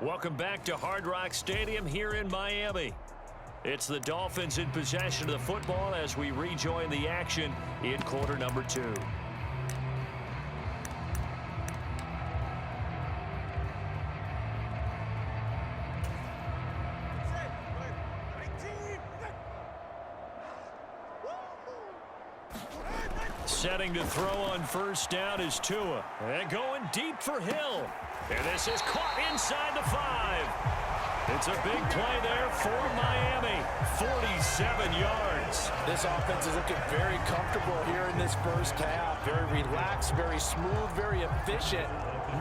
Welcome back to Hard Rock Stadium here in Miami. It's the Dolphins in possession of the football as we rejoin the action in quarter number 2. Setting to throw on first down is Tua. And going deep for Hill. And this is caught inside the 5. It's a big play there for Miami. 47 yards. This offense is looking very comfortable here in this first half. Very relaxed, very smooth, very efficient.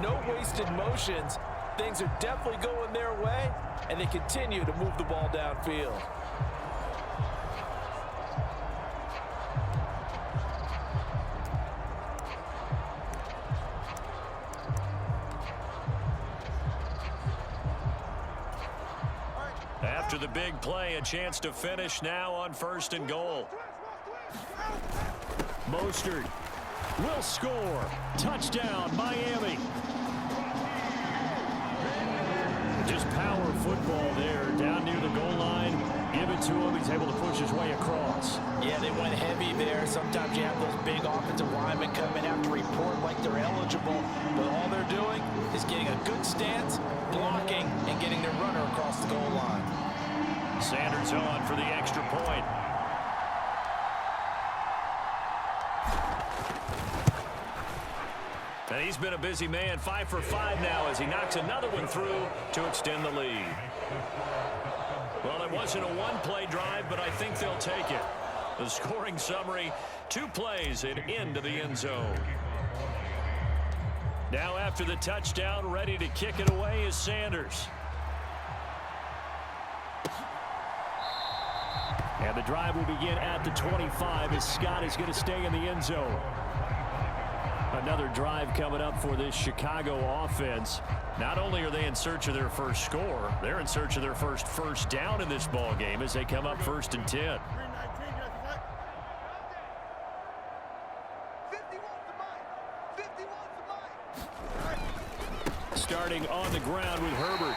No wasted motions. Things are definitely going their way, and they continue to move the ball downfield. After the big play, a chance to finish now on 1st and goal. Mostert will score. Touchdown, Miami. Just power football there, down near the goal line. Give it to him. He's able to push his way across. Yeah, they went heavy there. Sometimes you have those big offensive linemen come in, have to report like they're eligible. But all they're doing is getting a good stance, blocking, and getting their runner across the goal line. Sanders on for the extra point. And he's been a busy man, 5 for 5 now as he knocks another one through to extend the lead. Well, it wasn't a one-play drive, but I think they'll take it. The scoring summary, 2 plays and into the end zone. Now after the touchdown, ready to kick it away is Sanders. And the drive will begin at the 25 as Scott is going to stay in the end zone. Another drive coming up for this Chicago offense. Not only are they in search of their first score, they're in search of their first down in this ball game as they come up 1st and 10. Starting on the ground with Herbert.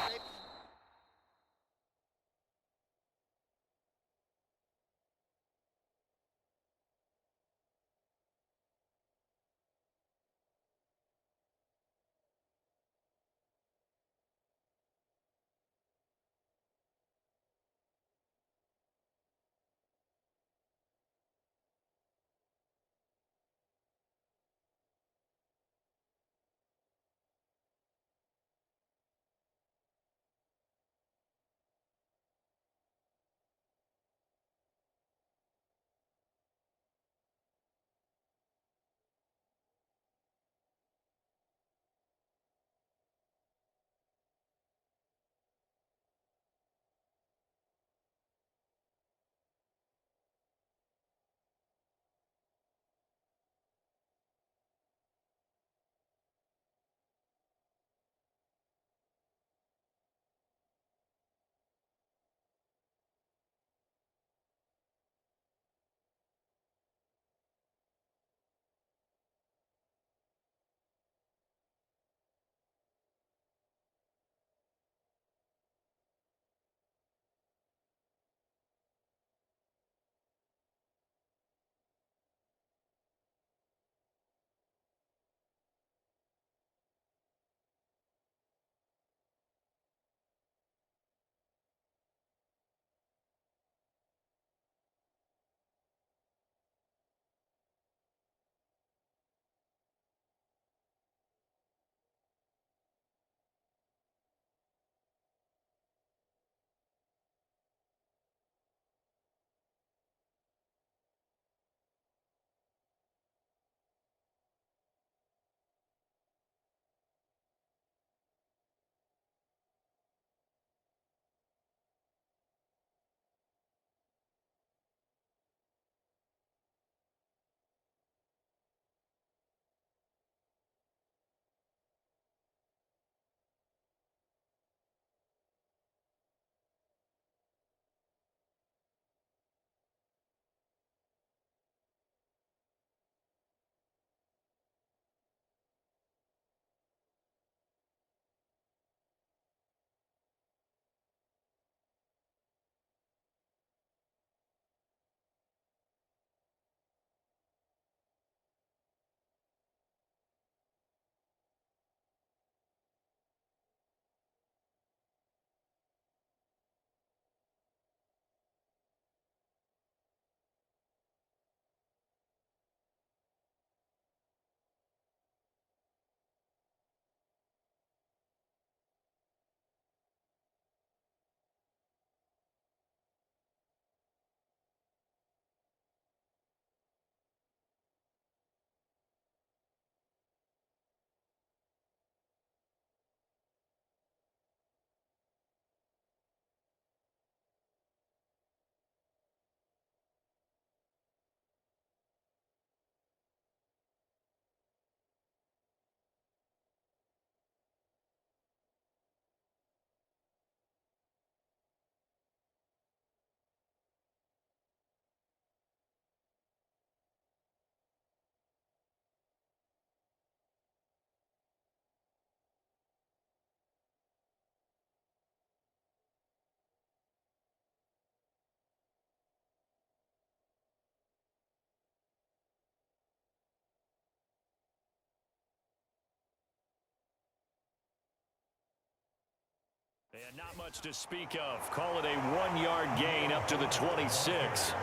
Not much to speak of. Call it a 1-yard gain up to the 26.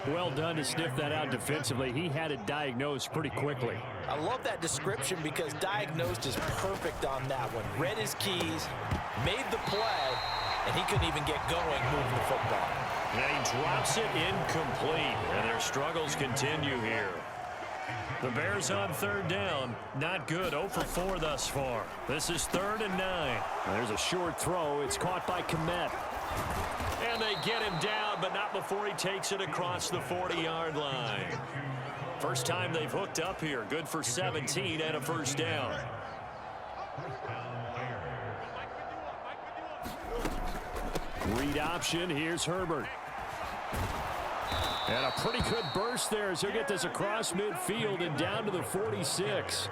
Well done to sniff that out defensively. He had it diagnosed pretty quickly. I love that description because diagnosed is perfect on that one. Read his keys, made the play, and he couldn't even get going moving the football. And he drops it incomplete, and their struggles continue here. The Bears on third down. Not good. 0 for 4 thus far. This is 3rd and 9. There's a short throw. It's caught by Kmet. And they get him down, but not before he takes it across the 40-yard line. First time they've hooked up here. Good for 17 and a first down. Read option. Here's Herbert. And a pretty good burst there as he'll get this across midfield and down to the 46.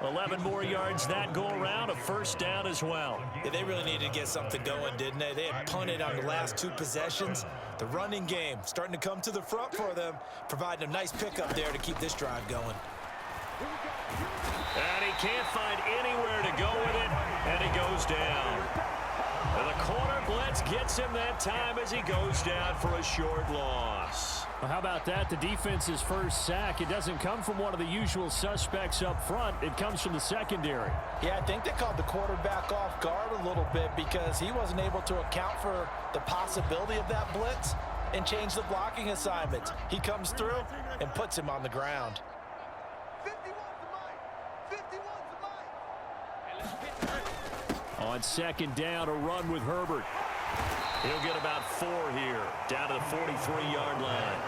11 more yards that go around, a first down as well. Yeah, they really needed to get something going, didn't they? They had punted on the last 2 possessions. The running game starting to come to the front for them, providing a nice pickup there to keep this drive going. And he can't find anywhere to go with it, and he goes down. And the corner blitz gets him that time as he goes down for a short loss. Well, how about that? The defense's first sack. It doesn't come from one of the usual suspects up front. It comes from the secondary. Yeah, I think they called the quarterback off guard a little bit because he wasn't able to account for the possibility of that blitz and change the blocking assignments. He comes through and puts him on the ground. On second down, a run with Herbert. He'll get about 4 here, down to the 43-yard line.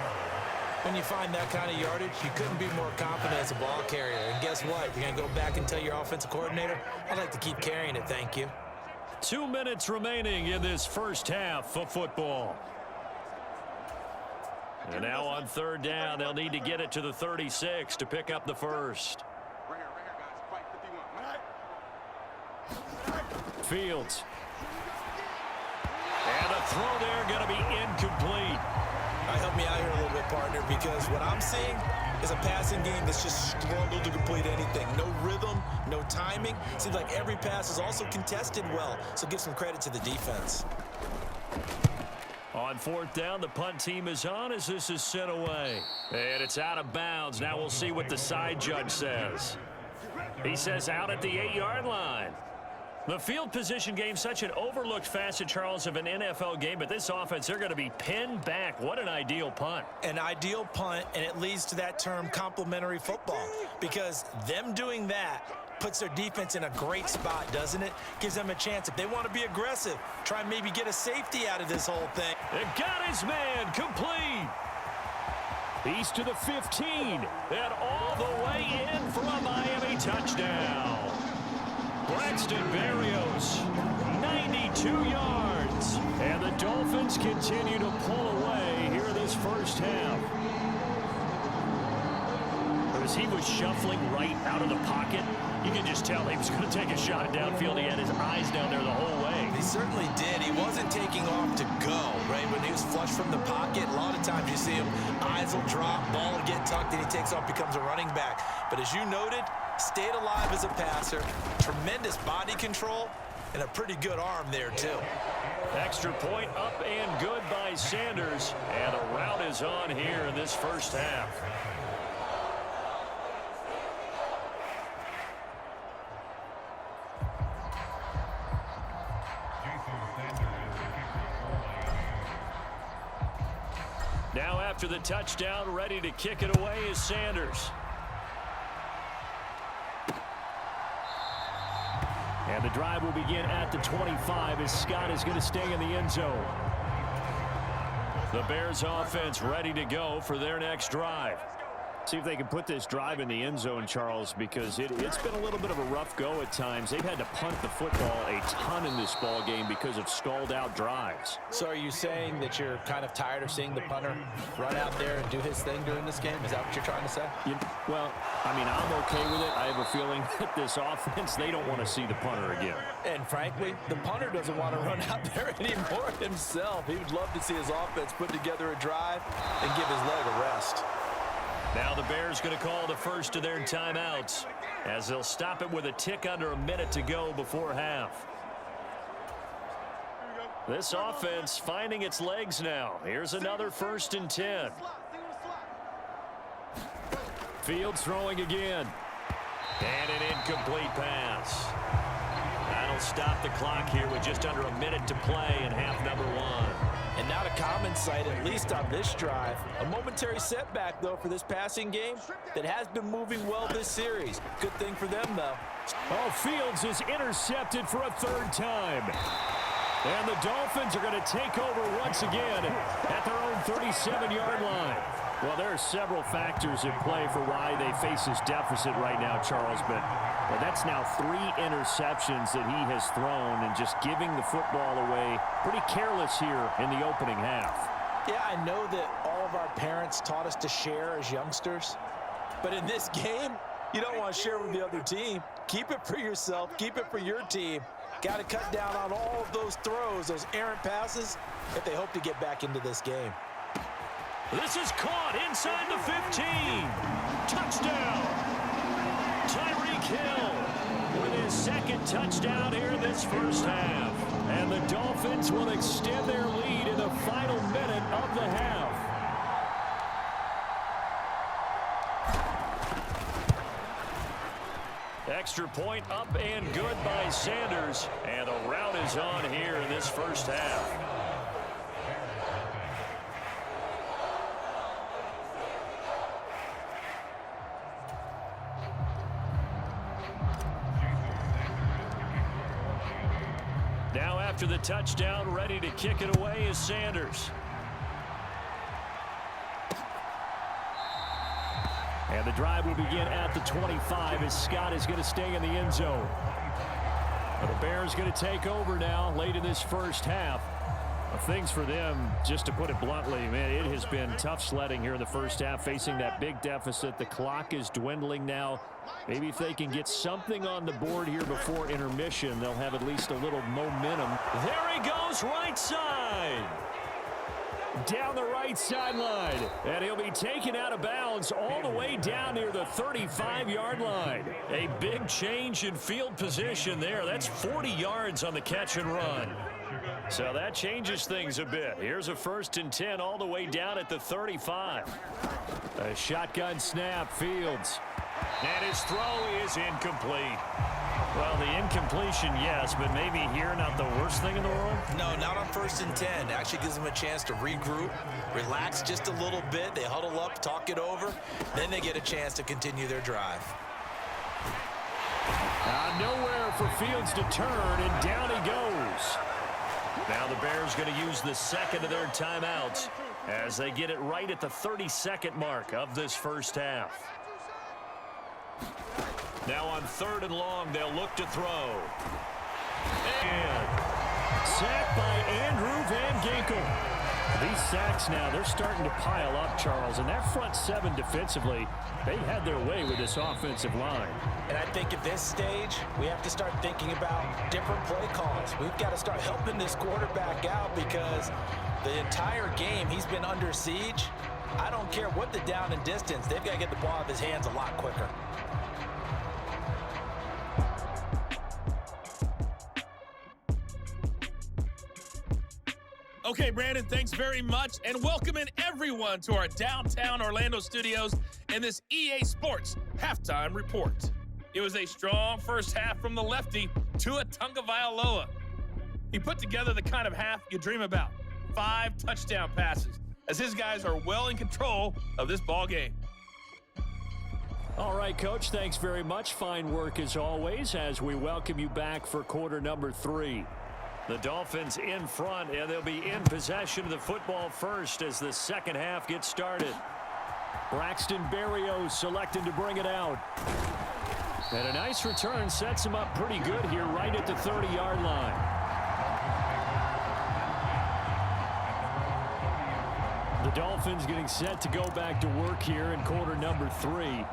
When you find that kind of yardage, you couldn't be more confident as a ball carrier. And guess what? You're going to go back and tell your offensive coordinator, I'd like to keep carrying it, thank you. 2 minutes remaining in this first half of football. And now on third down, they'll need to get it to the 36 to pick up the first. Fields. And a throw there going to be incomplete. Help me out here a little bit, partner, because what I'm seeing is a passing game that's just struggled to complete anything. No rhythm, no timing. Seems like every pass is also contested well, so give some credit to the defense. On fourth down, the punt team is on as this is sent away. And it's out of bounds. Now we'll see what the side judge says. He says out at the 8-yard line. The field position game, such an overlooked facet, Charles, of an NFL game, but this offense, they're going to be pinned back. What an ideal punt. An ideal punt, and it leads to that term complementary football, because them doing that puts their defense in a great spot, doesn't it? Gives them a chance. If they want to be aggressive, try and maybe get a safety out of this whole thing. It got his man complete. He's to the 15, and all the way in for a Miami touchdown. Braxton Berrios, 92 yards. And the Dolphins continue to pull away here in this first half. As he was shuffling right out of the pocket, you can just tell he was going to take a shot downfield. He had his eyes down there the whole way. He certainly did. He wasn't taking off to go, right? When he was flush from the pocket, a lot of times you see him, eyes will drop, ball will get tucked, and he takes off, becomes a running back. But as you noted, stayed alive as a passer, tremendous body control, and a pretty good arm there, too. Extra point up and good by Sanders. And a rout is on here in this first half. Now after the touchdown, ready to kick it away is Sanders. And the drive will begin at the 25 as Scott is going to stay in the end zone. The Bears offense ready to go for their next drive. See if they can put this drive in the end zone, Charles, because it's been a little bit of a rough go at times. They've had to punt the football a ton in this ball game because of stalled-out drives. So are you saying that you're kind of tired of seeing the punter run out there and do his thing during this game? Is that what you're trying to say? Well, I mean, I'm okay with it. I have a feeling that this offense, they don't want to see the punter again. And frankly, the punter doesn't want to run out there anymore himself. He would love to see his offense put together a drive and give his leg a rest. Now the Bears going to call the first of their timeouts as they'll stop it with a tick under a minute to go before half. This offense finding its legs now. Here's another 1st and 10. Fields throwing again. And an incomplete pass. That'll stop the clock here with just under a minute to play in half number 1. And not a common sight, at least on this drive. A momentary setback, though, for this passing game that has been moving well this series. Good thing for them, though. Oh, Fields is intercepted for a 3rd time. And the Dolphins are going to take over once again at their own 37-yard line. Well, there are several factors at play for why they face this deficit right now, Charles. But well, that's now 3 interceptions that he has thrown and just giving the football away pretty careless here in the opening half. Yeah, I know that all of our parents taught us to share as youngsters. But in this game, you don't want to share with the other team. Keep it for yourself. Keep it for your team. Got to cut down on all of those throws, those errant passes, if they hope to get back into this game. This is caught inside the 15. Touchdown. Tyreek Hill with his 2nd touchdown here in this first half. And the Dolphins will extend their lead in the final minute of the half. Extra point up and good by Sanders. And the rout is on here in this first half. Now after the touchdown, ready to kick it away is Sanders. And the drive will begin at the 25 as Scott is going to stay in the end zone. But the Bears going to take over now late in this first half. Things for them, just to put it bluntly, man, it has been tough sledding here in the first half, facing that big deficit. The clock is dwindling now. Maybe if they can get something on the board here before intermission, they'll have at least a little momentum. There he goes, right side. Down the right sideline. And he'll be taken out of bounds all the way down near the 35-yard line. A big change in field position there. That's 40 yards on the catch and run. So that changes things a bit. Here's a 1st and 10 all the way down at the 35. A shotgun snap, Fields. And his throw is incomplete. Well, the incompletion, yes, but maybe here not the worst thing in the world? No, not on 1st and 10. It actually gives them a chance to regroup, relax just a little bit. They huddle up, talk it over. Then they get a chance to continue their drive. Nowhere for Fields to turn, and down he goes. Now the Bears going to use the 2nd of their timeouts as they get it right at the 32nd mark of this first half. Now on 3rd and long, they'll look to throw. And sacked by Andrew Van Ginkel. These sacks now, they're starting to pile up, Charles. And that front 7 defensively, they had their way with this offensive line. And I think at this stage, we have to start thinking about different play calls. We've got to start helping this quarterback out because the entire game he's been under siege. I don't care what the down and distance. They've got to get the ball out of his hands a lot quicker. Okay, Brandon, thanks very much, and welcome in everyone to our downtown Orlando studios in this EA Sports Halftime Report. It was a strong first half from the lefty, Tua Tagovailoa. He put together the kind of half you dream about. 5 touchdown passes, as his guys are well in control of this ball game. All right, Coach, thanks very much. Fine work as always as we welcome you back for quarter number 3. The Dolphins in front, and they'll be in possession of the football first as the second half gets started. Braxton Berrios selected to bring it out. And a nice return sets him up pretty good here right at the 30-yard line. The Dolphins getting set to go back to work here in quarter number 3.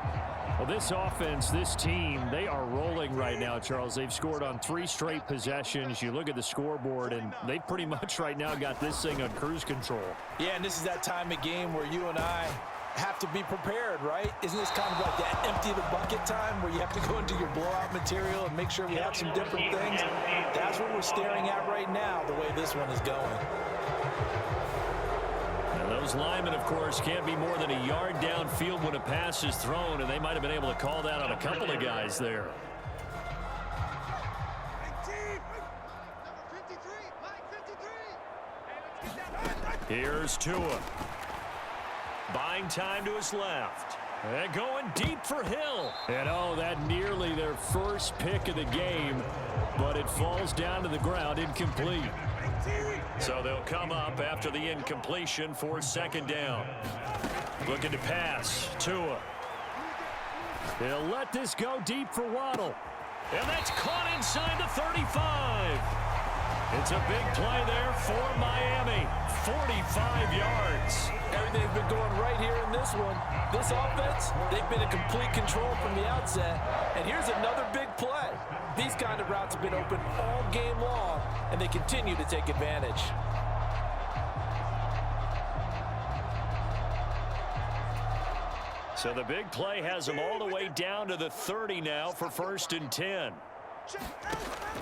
Well, this offense, this team, they are rolling right now, Charles. They've scored on 3 straight possessions. You look at the scoreboard, and they pretty much right now got this thing on cruise control. Yeah, and this is that time of game where you and I have to be prepared, right? Isn't this kind of like that empty the bucket time where you have to go into your blowout material and make sure we have some different things? That's what we're staring at right now, the way this one is going. And those linemen, of course, can't be more than a yard downfield when a pass is thrown, and they might have been able to call that on a couple of guys there. Here's Tua. Buying time to his left. And going deep for Hill. And oh, that nearly their first pick of the game, but it falls down to the ground incomplete. So they'll come up after the incompletion for second down. Looking to pass. Tua. He'll let this go deep for Waddle. And that's caught inside the 35. It's a big play there for Miami. 45 yards. Everything's been going right here in this one. This offense, they've been in complete control from the outset. And here's another big play. These kind of routes have been open all game long, and they continue to take advantage. So the big play has them all the way down to the 30 now for 1st and 10.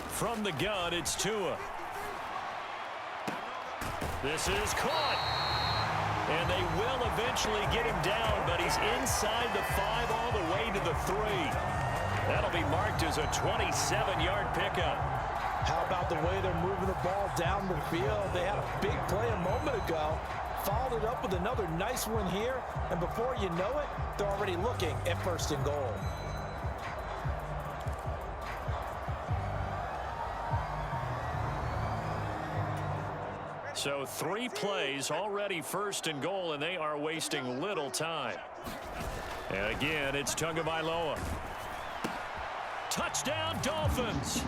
From the gun, it's Tua. This is caught. And they will eventually get him down, but he's inside the 5 all the way to the 3. That'll be marked as a 27-yard pickup. How about the way they're moving the ball down the field? They had a big play a moment ago, followed it up with another nice one here, and before you know it, they're already looking at 1st and goal. So 3 plays already 1st and goal, and they are wasting little time. And again, it's Tagovailoa. Touchdown, Dolphins.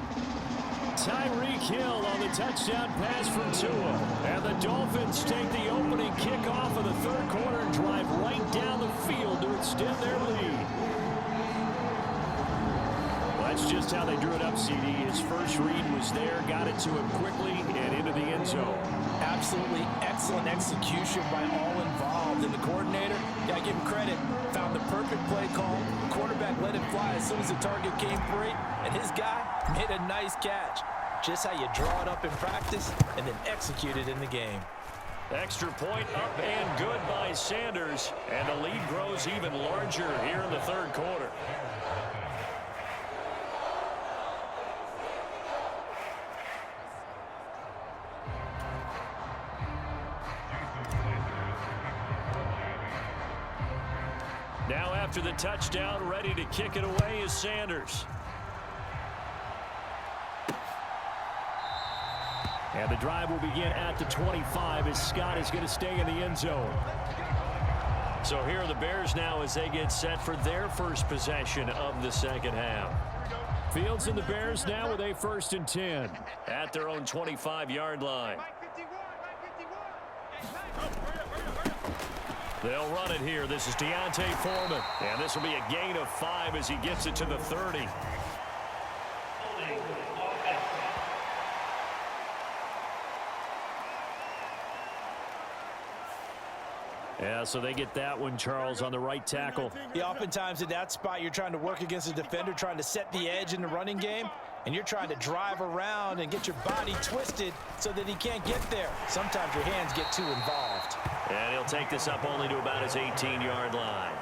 Tyreek Hill on the touchdown pass from Tua. And the Dolphins take the opening kickoff of the 3rd quarter and drive right down the field to extend their lead. That's just how they drew it up, CD. His first read was there, got it to him quickly, and into the end zone. Absolutely excellent execution by all involved. And the coordinator, gotta give him credit, found the perfect play call. The quarterback let it fly as soon as the target came free, and his guy made a nice catch. Just how you draw it up in practice and then execute it in the game. Extra point up and good by Sanders, and the lead grows even larger here in the 3rd quarter. Now after the touchdown, ready to kick it away is Sanders. And the drive will begin at the 25 as Scott is going to stay in the end zone. So here are the Bears now as they get set for their first possession of the second half. Fields and the Bears now with a 1st and 10 at their own 25-yard line. They'll run it here. This is Deontay Foreman. And this will be a gain of 5 as he gets it to the 30. Yeah, so they get that one, Charles, on the right tackle. Yeah, oftentimes in that spot, you're trying to work against a defender, trying to set the edge in the running game, and you're trying to drive around and get your body twisted so that he can't get there. Sometimes your hands get too involved. And he'll take this up only to about his 18-yard line.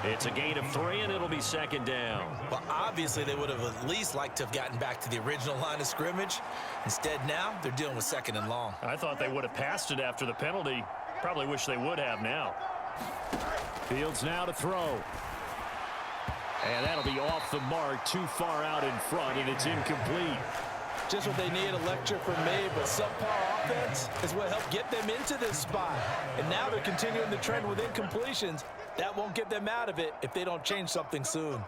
It's a gain of 3, and it'll be second down. Well, obviously, they would have at least liked to have gotten back to the original line of scrimmage. Instead, now, they're dealing with 2nd and long. I thought they would have passed it after the penalty. Probably wish they would have now. Fields now to throw. And that'll be off the mark, too far out in front, and it's incomplete. Just what they need, a lecture from me, but subpar offense is what helped get them into this spot. And now they're continuing the trend with incompletions. That won't get them out of it if they don't change something soon.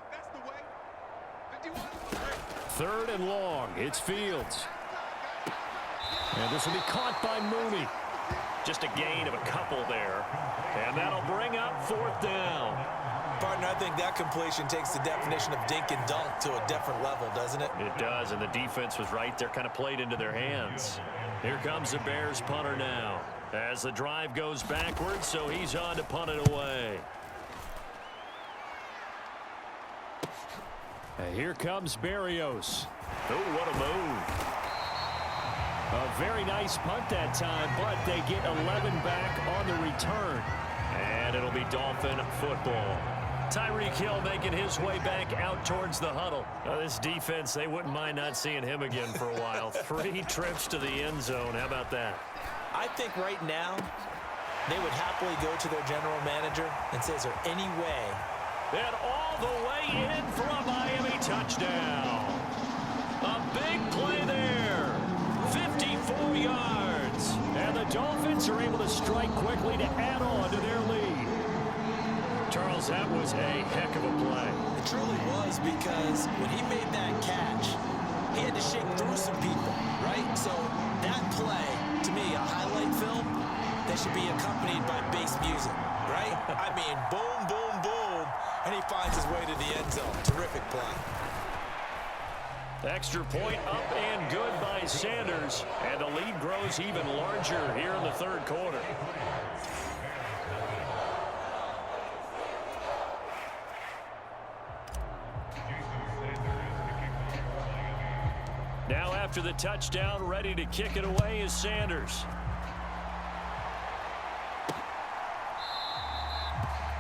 3rd and long. It's Fields. And this will be caught by Mooney. Just a gain of a couple there. And that'll bring up 4th down. Partner, I think that completion takes the definition of dink and dunk to a different level, doesn't it? It does, and the defense was right there, kind of played into their hands. Here comes the Bears punter now. As the drive goes backwards, so he's on to punt it away. And here comes Berrios. Oh, what a move. A very nice punt that time, but they get 11 back on the return. And it'll be Dolphin football. Tyreek Hill making his way back out towards the huddle. This defense, they wouldn't mind not seeing him again for a while. 3 trips to the end zone. How about that? I think right now they would happily go to their general manager and say, is there any way? And all the way in for a Miami touchdown. A big play there. 54 yards. And the Dolphins are able to strike quickly to add on to their lead. Charles, that was a heck of a play. It truly was, because when he made that catch, he had to shake through some people, right? So that play, to me, a highlight film that should be accompanied by bass music, right? I mean, boom, boom, boom, and he finds his way to the end zone. Terrific play. Extra point up and good by Sanders, and the lead grows even larger here in the third quarter. Now after the touchdown, ready to kick it away is Sanders.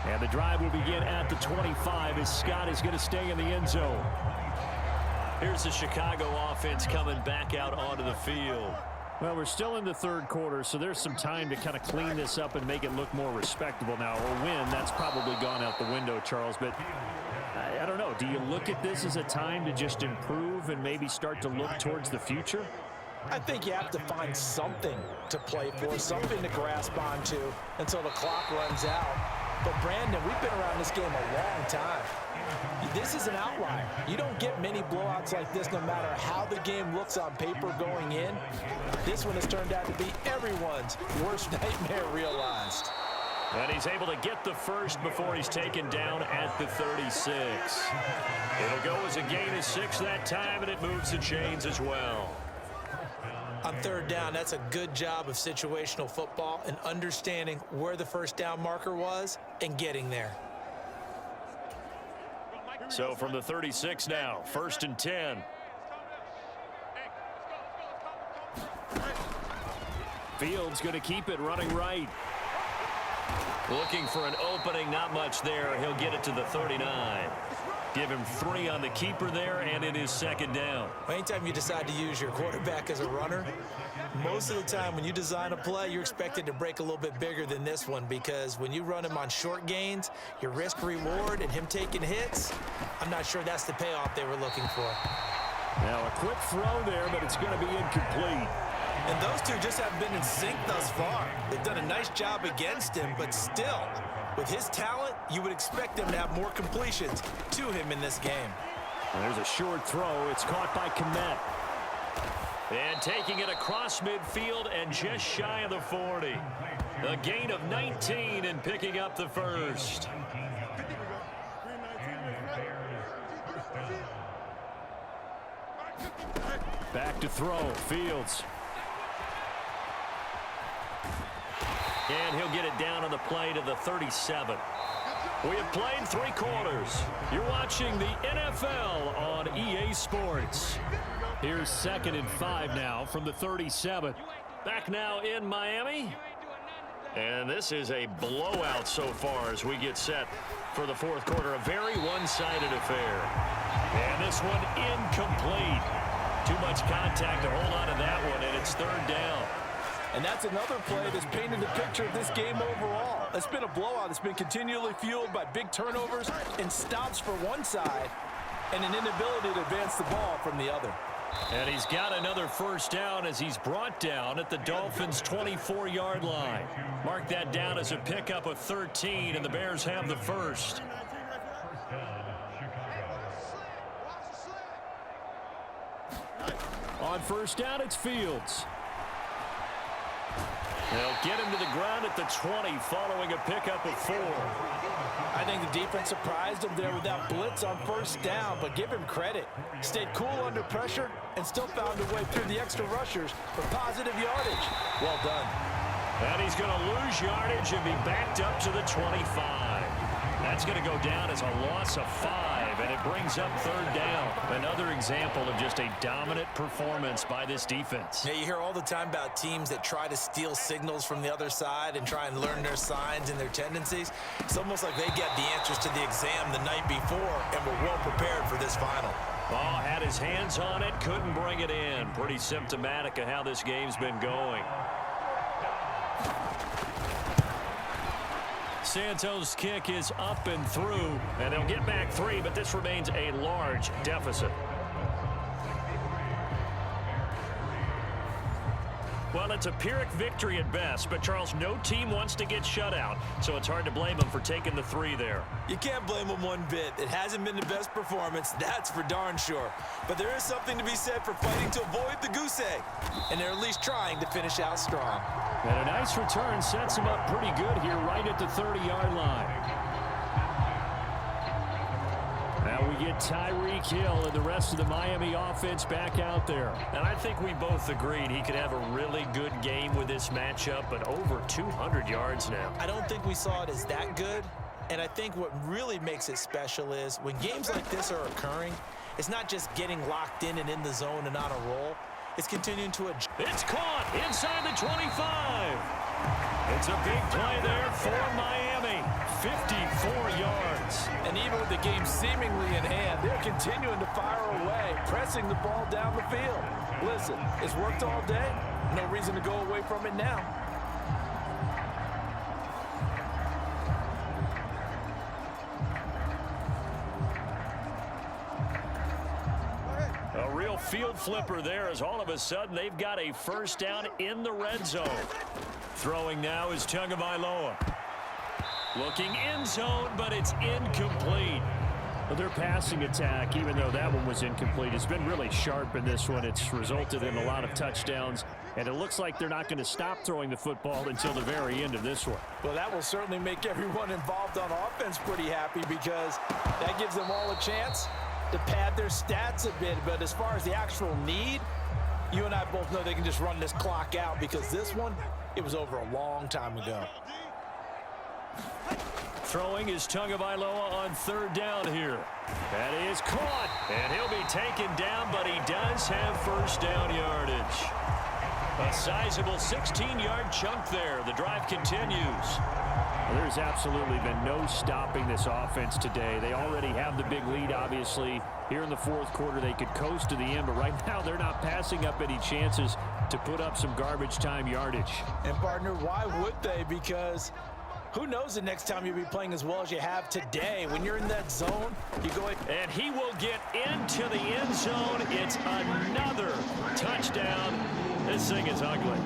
And the drive will begin at the 25 as Scott is going to stay in the end zone. Here's the Chicago offense coming back out onto the field. Well, we're still in the third quarter, so there's some time to kind of clean this up and make it look more respectable now. Or win, that's probably gone out the window, Charles. But I don't know. Do you look at this as a time to just improve and maybe start to look towards the future? I think you have to find something to play for, something to grasp onto until the clock runs out. But, Brandon, we've been around this game a long time. This is an outlier. You don't get many blowouts like this no matter how the game looks on paper going in. This one has turned out to be everyone's worst nightmare realized. And he's able to get the first before he's taken down at the 36. It'll go as a gain of 6 that time, and it moves the chains as well. On third down, that's a good job of situational football and understanding where the first down marker was and getting there. So from the 36 now, 1st and 10. Fields going to keep it running right. Looking for an opening, not much there. He'll get it to the 39. Give him 3 on the keeper there, and it is 2nd down. Anytime you decide to use your quarterback as a runner, most of the time when you design a play, you're expected to break a little bit bigger than this one, because when you run him on short gains, your risk-reward and him taking hits, I'm not sure that's the payoff they were looking for. Now a quick throw there, but it's going to be incomplete. And those two just haven't been in sync thus far. They've done a nice job against him, but still, with his talent, you would expect him to have more completions to him in this game. And there's a short throw. It's caught by Kmet. And taking it across midfield and just shy of the 40. A gain of 19 and picking up the first. Back to throw. Fields. And he'll get it down on the play to the 37. We have played 3 quarters. You're watching the NFL on EA Sports. Here's 2nd and 5 now from the 37. Back now in Miami. And this is a blowout so far as we get set for the 4th quarter. A very one-sided affair. And this one incomplete. Too much contact to hold on to that one, and it's 3rd down. And that's another play that's painted the picture of this game overall. It's been a blowout that's been continually fueled by big turnovers and stops for one side and an inability to advance the ball from the other. And he's got another 1st down as he's brought down at the Dolphins' 24-yard line. Mark that down as a pickup of 13, and the Bears have the first. On 1st down, it's Fields. They'll get him to the ground at the 20 following a pickup of 4. I think the defense surprised him there with that blitz on 1st down, but give him credit. Stayed cool under pressure and still found a way through the extra rushers for positive yardage. Well done. And he's going to lose yardage and be backed up to the 25. That's going to go down as a loss of 5, and it brings up third down. Another example of just a dominant performance by this defense. Yeah, you hear all the time about teams that try to steal signals from the other side and try and learn their signs and their tendencies. It's almost like they get the answers to the exam the night before and were well prepared for this final. Oh, had his hands on it, couldn't bring it in. Pretty symptomatic of how this game's been going. Santos' kick is up and through, and they'll get back 3, but this remains a large deficit. Well, it's a Pyrrhic victory at best, but Charles, no team wants to get shut out, so it's hard to blame them for taking the 3 there. You can't blame them one bit. It hasn't been the best performance, that's for darn sure. But there is something to be said for fighting to avoid the goose egg, and they're at least trying to finish out strong. And a nice return sets him up pretty good here right at the 30-yard line. Now we get Tyreek Hill and the rest of the Miami offense back out there. And I think we both agreed he could have a really good game with this matchup, but over 200 yards now. I don't think we saw it as that good. And I think what really makes it special is when games like this are occurring, it's not just getting locked in and in the zone and on a roll. It's continuing to adjust. It's caught inside the 25. It's a big play there for Miami. 54 yards. And even with the game seemingly in hand, they're continuing to fire away, pressing the ball down the field. Listen, it's worked all day. No reason to go away from it now. A real field flipper there as all of a sudden they've got a first down in the red zone. Throwing now is Tagovailoa. Looking end zone, but it's incomplete. Well, their passing attack, even though that one was incomplete, has been really sharp in this one. It's resulted in a lot of touchdowns, and it looks like they're not going to stop throwing the football until the very end of this one. Well, that will certainly make everyone involved on offense pretty happy because that gives them all a chance to pad their stats a bit. But as far as the actual need, you and I both know they can just run this clock out because this one, it was over a long time ago. Throwing is Tagovailoa on third down here. That is caught, and he'll be taken down, but he does have first down yardage. A sizable 16-yard chunk there. The drive continues. Well, there's absolutely been no stopping this offense today. They already have the big lead, obviously. Here in the fourth quarter, they could coast to the end, but right now they're not passing up any chances to put up some garbage time yardage. And, partner, why would they? Because who knows the next time you'll be playing as well as you have today. When you're in that zone, you go ahead. And he will get into the end zone. It's another touchdown. This thing is ugly.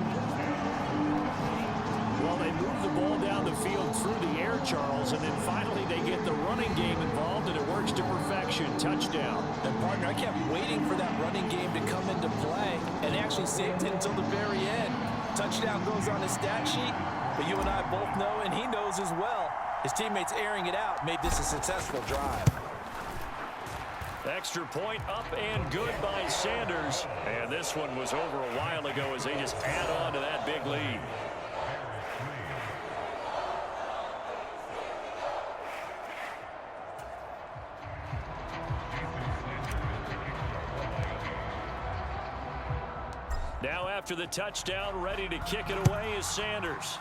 Well, they move the ball down the field through the air, Charles, and then finally they get the running game involved, and it works to perfection. Touchdown. And, partner, I kept waiting for that running game to come into play, and they actually saved it until the very end. Touchdown goes on his stat sheet. But you and I both know, and he knows as well, his teammates airing it out made this a successful drive. Extra point up and good by Sanders. And this one was over a while ago as they just add on to that big lead. Now after the touchdown, ready to kick it away is Sanders.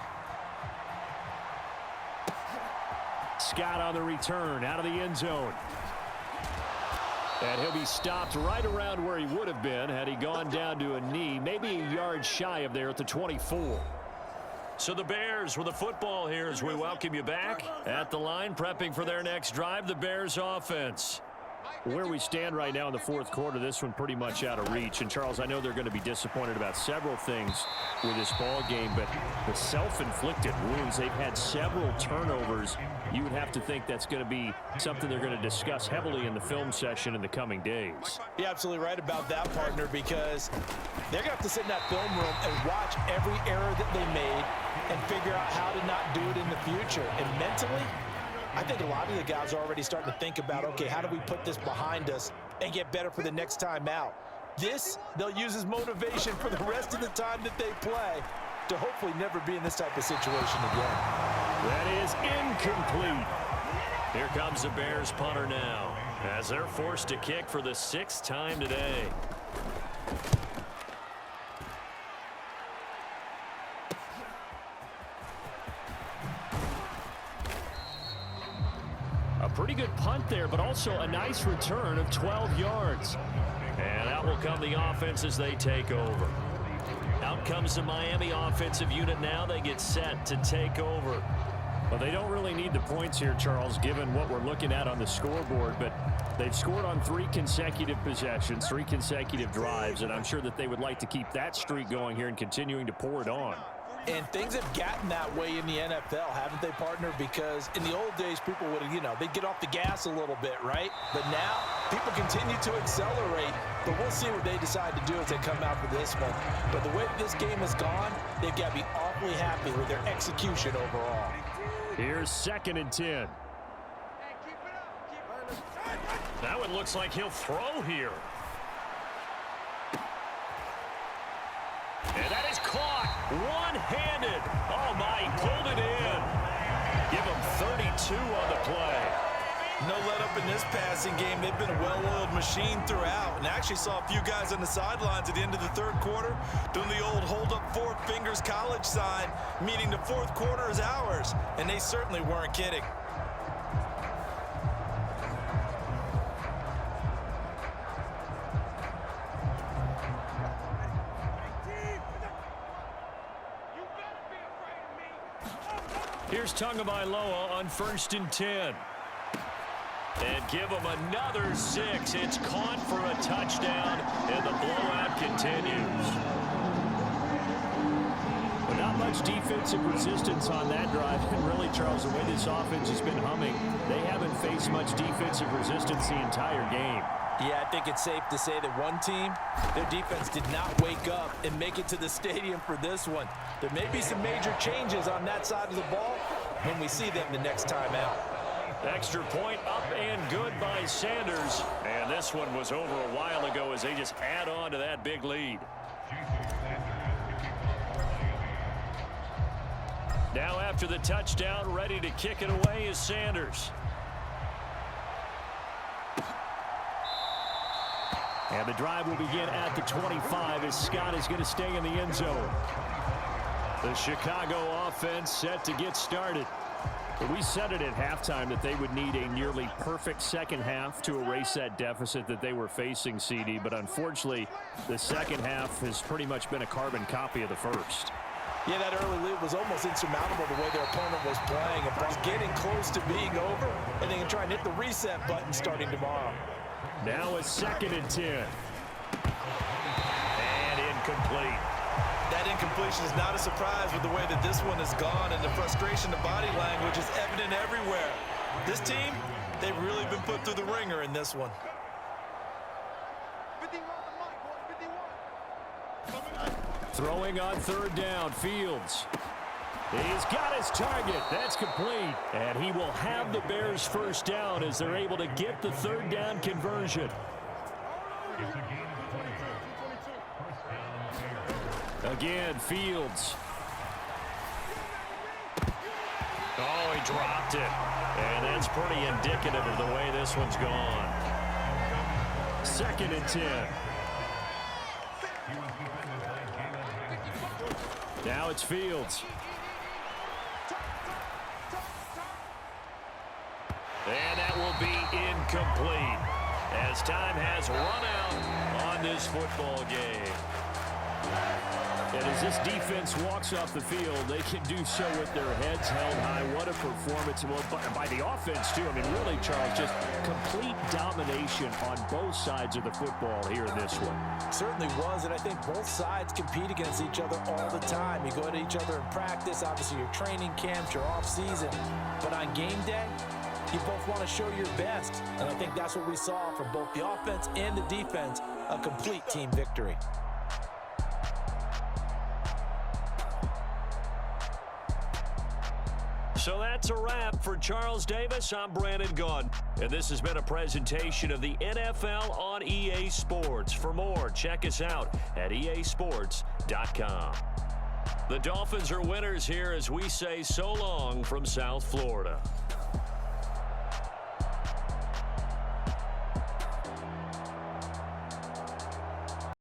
Scott on the return, out of the end zone. And he'll be stopped right around where he would have been had he gone down to a knee, maybe a yard shy of there at the 24. So the Bears with the football here as we welcome you back. At the line, prepping for their next drive, the Bears offense. Where we stand right now in the fourth quarter, this one pretty much out of reach. And, Charles, I know they're going to be disappointed about several things with this ball game, but the self-inflicted wounds, they've had several turnovers. You would have to think that's going to be something they're going to discuss heavily in the film session in the coming days. You're absolutely right about that, partner, because they're going to have to sit in that film room and watch every error that they made and figure out how to not do it in the future. And mentally, I think a lot of the guys are already starting to think about, okay, how do we put this behind us and get better for the next time out? This, they'll use as motivation for the rest of the time that they play. to hopefully never be in this type of situation again. That is incomplete. Here comes the Bears punter now, as they're forced to kick for the 6th time today. A pretty good punt there, but also a nice return of 12 yards. And out will come the offense as they take over. Out comes the Miami offensive unit now. They get set to take over. Well, they don't really need the points here, Charles, given what we're looking at on the scoreboard, but they've scored on 3 consecutive possessions, 3 consecutive drives, and I'm sure that they would like to keep that streak going here and continuing to pour it on. And things have gotten that way in the NFL, haven't they, partner? Because in the old days, people would, they'd get off the gas a little bit, right? But now, people continue to accelerate. But we'll see what they decide to do as they come out for this one. But the way this game has gone, they've got to be awfully happy with their execution overall. Here's 2nd and 10. That one looks like he'll throw here. And that is caught one-handed. Oh, my, he pulled it in. Give him 32 on the play. No let up in this passing game. They've been a well-oiled machine throughout. And I actually saw a few guys on the sidelines at the end of the 3rd quarter doing the old hold up 4 fingers college sign, meaning the 4th quarter is ours. And they certainly weren't kidding. Here's Tagovailoa on 1st and 10. And give him another 6. It's caught for a touchdown, and the blowout continues. But not much defensive resistance on that drive. And really, Charles, the way this offense has been humming, they haven't faced much defensive resistance the entire game. Yeah, I think it's safe to say that one team, their defense did not wake up and make it to the stadium for this one. There may be some major changes on that side of the ball when we see them the next time out. Extra point up and good by Sanders. And this one was over a while ago as they just add on to that big lead. Now after the touchdown, ready to kick it away is Sanders. And the drive will begin at the 25 as Scott is going to stay in the end zone. The Chicago offense set to get started. But we said it at halftime that they would need a nearly perfect second half to erase that deficit that they were facing, CD. But unfortunately, the second half has pretty much been a carbon copy of the first. Yeah, that early lead was almost insurmountable the way their opponent was playing. It was getting close to being over, and they can try and hit the reset button starting tomorrow. Now a 2nd and 10. And incomplete. That incompletion is not a surprise with the way that this one has gone, and the frustration, the body language is evident everywhere. This team, they've really been put through the ringer in this one. Throwing on 3rd down, Fields. He's got his target. That's complete. And he will have the Bears' first down as they're able to get the 3rd down conversion. Again, Fields. Oh, he dropped it. And that's pretty indicative of the way this one's gone. 2nd and 10. Now it's Fields. And that will be incomplete as time has run out on this football game. And as this defense walks off the field, they can do so with their heads held high. What a performance. Well, by the offense, too. I mean, really, Charles, just complete domination on both sides of the football here in this one. Certainly was, and I think both sides compete against each other all the time. You go at each other in practice, obviously your training camps, your off-season. But on game day, you both want to show your best. And I think that's what we saw from both the offense and the defense, a complete team victory. So that's a wrap for Charles Davis. I'm Brandon Gunn. And this has been a presentation of the NFL on EA Sports. For more, check us out at easports.com. The Dolphins are winners here as we say so long from South Florida.